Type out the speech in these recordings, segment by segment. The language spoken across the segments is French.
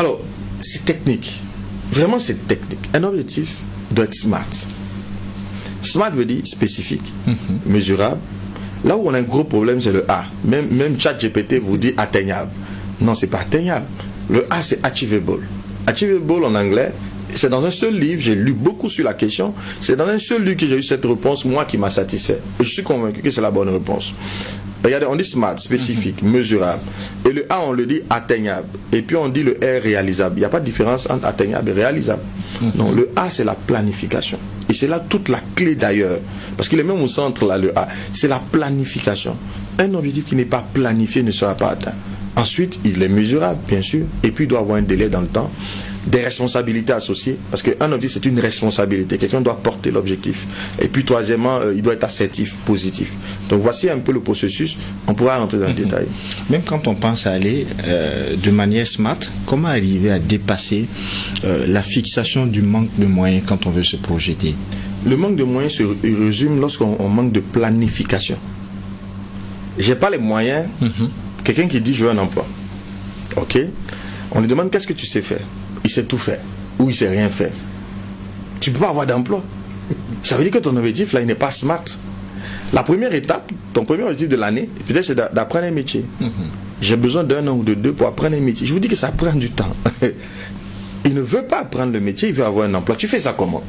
Alors, c'est technique. Vraiment, c'est technique. Un objectif doit être SMART. SMART veut dire spécifique, mesurable. Là où on a un gros problème, c'est le A. Même ChatGPT vous dit atteignable. Non, c'est pas atteignable. Le A, c'est achievable. Achievable en anglais, c'est dans un seul livre, j'ai lu beaucoup sur la question, c'est dans un seul livre que j'ai eu cette réponse, moi, qui m'a satisfait. Et je suis convaincu que c'est la bonne réponse. Regardez, on dit SMART, spécifique, mesurable. Et le A, on le dit atteignable. Et puis on dit le R, réalisable. Il n'y a pas de différence entre atteignable et réalisable. Non, le A, c'est la planification. Et c'est là toute la clé d'ailleurs. Parce qu'il est même au centre, là, le A. C'est la planification. Un objectif qui n'est pas planifié ne sera pas atteint. Ensuite, il est mesurable, bien sûr. Et puis, il doit avoir un délai dans le temps. Des responsabilités associées, parce qu'un objectif c'est une responsabilité, quelqu'un doit porter l'objectif. Et puis troisièmement, il doit être assertif, positif. Donc voici un peu le processus, on pourra rentrer dans le détail. Même quand on pense à aller de manière smart, comment arriver à dépasser la fixation du manque de moyens quand on veut se projeter? Le manque de moyens se résume lorsqu'on manque de planification. J'ai pas les moyens, quelqu'un qui dit je veux un emploi, ok, on lui demande qu'est-ce que tu sais faire. Il sait tout faire, ou il sait rien faire. Tu ne peux pas avoir d'emploi. Ça veut dire que ton objectif, là, il n'est pas smart. La première étape, ton premier objectif de l'année, peut-être c'est d'apprendre un métier. J'ai besoin d'un an ou de deux pour apprendre un métier. Je vous dis que ça prend du temps. Il ne veut pas apprendre le métier, il veut avoir un emploi. Tu fais ça comment?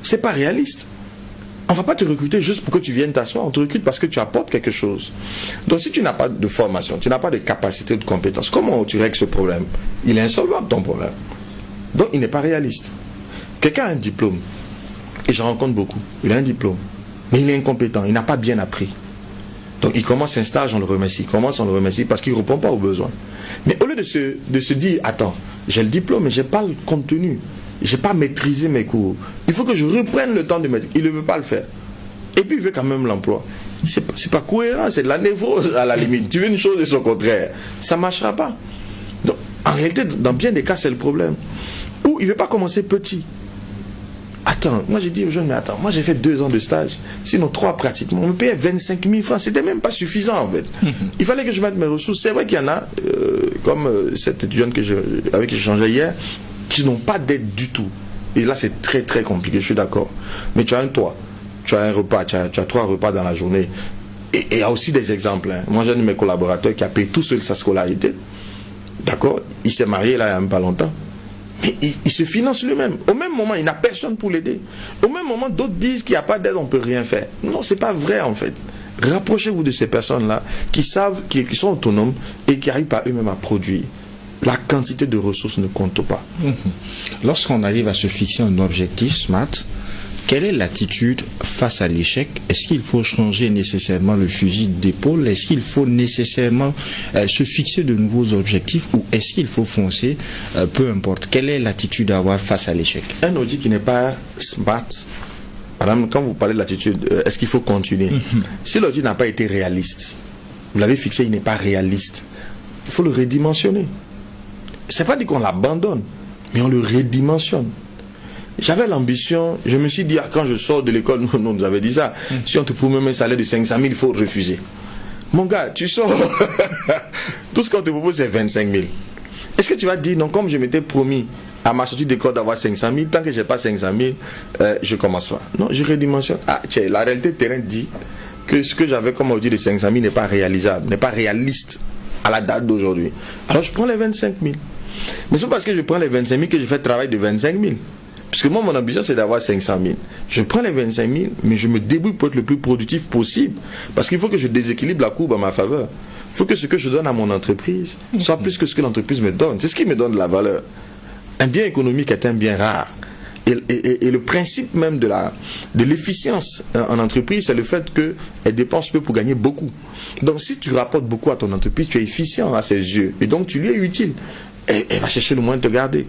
C'est pas réaliste. On ne va pas te recruter juste pour que tu viennes t'asseoir. On te recrute parce que tu apportes quelque chose. Donc si tu n'as pas de formation, tu n'as pas de capacité, de compétences, comment tu règles ce problème? Il est insolvable, ton problème. Donc il n'est pas réaliste. Quelqu'un a un diplôme, et j'en rencontre beaucoup, il a un diplôme, mais il est incompétent, il n'a pas bien appris. Donc il commence un stage, on le remercie, on le remercie parce qu'il ne répond pas aux besoins. Mais au lieu de se dire, attends, j'ai le diplôme, mais je n'ai pas le contenu, je n'ai pas maîtrisé mes cours, il faut que je reprenne le temps de maîtriser, il ne veut pas le faire. Et puis il veut quand même l'emploi. C'est pas cohérent, c'est de la névrose à la limite. Tu veux une chose et son contraire, ça ne marchera pas. Donc en réalité, dans bien des cas, c'est le problème. Ou il ne veut pas commencer petit. Attends, moi j'ai dit aux jeunes, mais attends, moi j'ai fait 2 ans de stage, sinon 3 pratiquement. On me payait 25 000 francs, c'était même pas suffisant en fait. Il fallait que je mette mes ressources. C'est vrai qu'il y en a, comme cette étudiante avec qui j'échangeais hier, qui n'ont pas d'aide du tout. Et là c'est très très compliqué, je suis d'accord. Mais tu as un toit, tu as un repas, tu as 3 repas dans la journée. Et il y a aussi des exemples. Hein. Moi j'ai un de mes collaborateurs qui a payé tout seul sa scolarité. D'accord? Il s'est marié là il n'y a même pas longtemps. Mais il se finance lui-même. Au même moment, il n'a personne pour l'aider. Au même moment, d'autres disent qu'il n'y a pas d'aide, on ne peut rien faire. Non, ce n'est pas vrai en fait. Rapprochez-vous de ces personnes-là qui savent, qui sont autonomes et qui arrivent par eux-mêmes à produire. La quantité de ressources ne compte pas. Lorsqu'on arrive à se fixer un objectif SMART, quelle est l'attitude face à l'échec? Est-ce qu'il faut changer nécessairement le fusil d'épaule? Est-ce qu'il faut nécessairement se fixer de nouveaux objectifs ou est-ce qu'il faut foncer? Peu importe. Quelle est l'attitude à avoir face à l'échec? Un objectif qui n'est pas smart, madame, quand vous parlez de l'attitude, est-ce qu'il faut continuer? Si l'objectif n'a pas été réaliste, vous l'avez fixé, il n'est pas réaliste, il faut le redimensionner. C'est pas dit qu'on l'abandonne, mais on le redimensionne. J'avais l'ambition, je me suis dit, quand je sors de l'école, on nous avait dit ça, si on te promet un salaire de 500 000, il faut refuser. Mon gars, tu sors, tout ce qu'on te propose, c'est 25 000. Est-ce que tu vas dire, non, comme je m'étais promis à ma sortie d'école d'avoir 500 000, tant que je n'ai pas 500 000, je commence pas. Non, je redimensionne. Ah, tiens, la réalité terrain dit que ce que j'avais comme objectif de 500 000 n'est pas réalisable, n'est pas réaliste à la date d'aujourd'hui. Alors je prends les 25 000. Mais c'est parce que je prends les 25 000 que je fais le travail de 25 000. Parce que moi, mon ambition, c'est d'avoir 500 000. Je prends les 25 000, mais je me débrouille pour être le plus productif possible. Parce qu'il faut que je déséquilibre la courbe à ma faveur. Il faut que ce que je donne à mon entreprise soit plus que ce que l'entreprise me donne. C'est ce qui me donne de la valeur. Un bien économique est un bien rare. Et le principe même de l'efficience en entreprise, c'est le fait qu'elle dépense peu pour gagner beaucoup. Donc, si tu rapportes beaucoup à ton entreprise, tu es efficient à ses yeux. Et donc, tu lui es utile. Elle va chercher le moyen de te garder.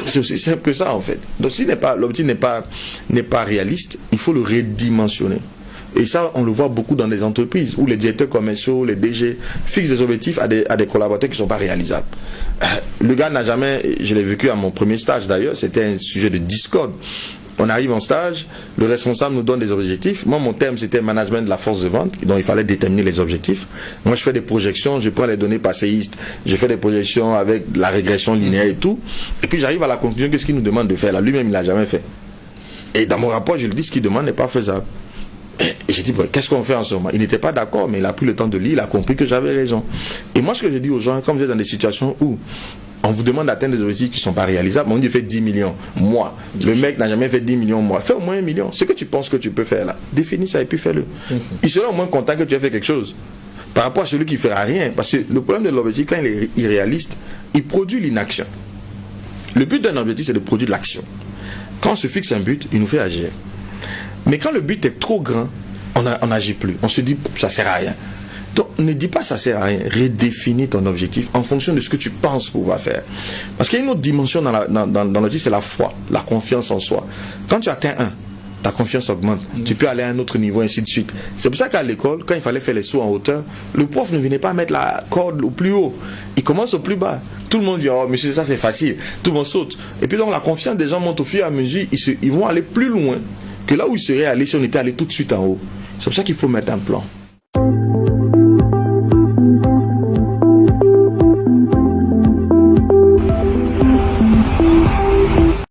C'est aussi simple que ça en fait. Donc si l'objectif n'est pas réaliste, il faut le redimensionner. Et ça, on le voit beaucoup dans les entreprises où les directeurs commerciaux, les DG fixent des objectifs à des collaborateurs qui ne sont pas réalisables. Le gars n'a jamais, je l'ai vécu à mon premier stage d'ailleurs, c'était un sujet de discorde. on arrive en stage, le responsable nous donne des objectifs. Moi, mon thème, c'était management de la force de vente, donc il fallait déterminer les objectifs. Moi, je fais des projections, je prends les données passéistes, je fais des projections avec la régression linéaire et tout, et puis j'arrive à la conclusion que ce qu'il nous demande de faire, là, lui-même, il l'a jamais fait. Et dans mon rapport, je lui dis, ce qu'il demande n'est pas faisable. Et j'ai dit, bon, qu'est-ce qu'on fait en ce moment? Il n'était pas d'accord, mais il a pris le temps de lire, il a compris que j'avais raison. Et moi, ce que je dis aux gens, comme vous êtes dans des situations où on vous demande d'atteindre des objectifs qui ne sont pas réalisables, on dit fait 10 millions, moi. Le mec n'a jamais fait 10 millions, moi. Fais au moins 1 million. Ce que tu penses que tu peux faire là, définis ça et puis fais-le. Il sera au moins content que tu aies fait quelque chose. Par rapport à celui qui ne fera rien. Parce que le problème de l'objectif, quand il est irréaliste, il produit l'inaction. Le but d'un objectif, c'est de produire de l'action. Quand on se fixe un but, il nous fait agir. Mais quand le but est trop grand, on n'agit plus. On se dit, ça ne sert à rien. Donc, ne dis pas ça ne sert à rien. Redéfinis ton objectif en fonction de ce que tu penses pouvoir faire. Parce qu'il y a une autre dimension dans l'objectif, c'est la foi, la confiance en soi. Quand tu atteins un, ta confiance augmente. Tu peux aller à un autre niveau, ainsi de suite. C'est pour ça qu'à l'école, quand il fallait faire les sauts en hauteur, le prof ne venait pas mettre la corde au plus haut. Il commence au plus bas. Tout le monde dit, oh monsieur, ça c'est facile. Tout le monde saute. Et puis donc la confiance des gens monte au fur et à mesure. Ils vont aller plus loin que là où ils seraient allés si on était allé tout de suite en haut. C'est pour ça qu'il faut mettre un plan.